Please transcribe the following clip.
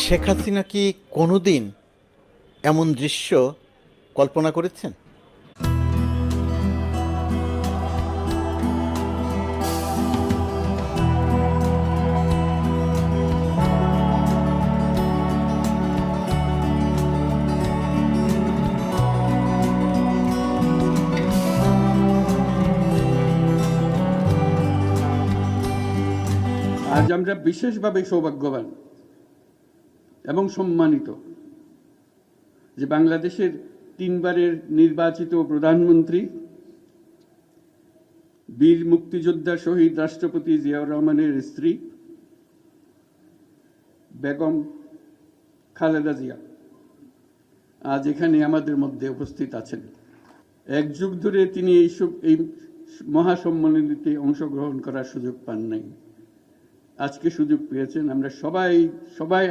শেখ হাসিনা কি কোনোদিন এমন দৃশ্য কল্পনা করেছেন? আজ আমরা বিশেষভাবে সৌভাগ্যবান এবং সম্মানিত যে বাংলাদেশের তিনবারের নির্বাচিত প্রধানমন্ত্রী বীর মুক্তিযোদ্ধা শহীদ রাষ্ট্রপতি জিয়াউর রহমানের স্ত্রী বেগম খালেদা জিয়া আজ এখানে আমাদের মধ্যে উপস্থিত আছেন। এক যুগ ধরে তিনি এই মহাসম্মেলনীতে অংশগ্রহণ করার সুযোগ পান নাই, আজকে সুযোগ পেয়েছেন। আমরা সবাই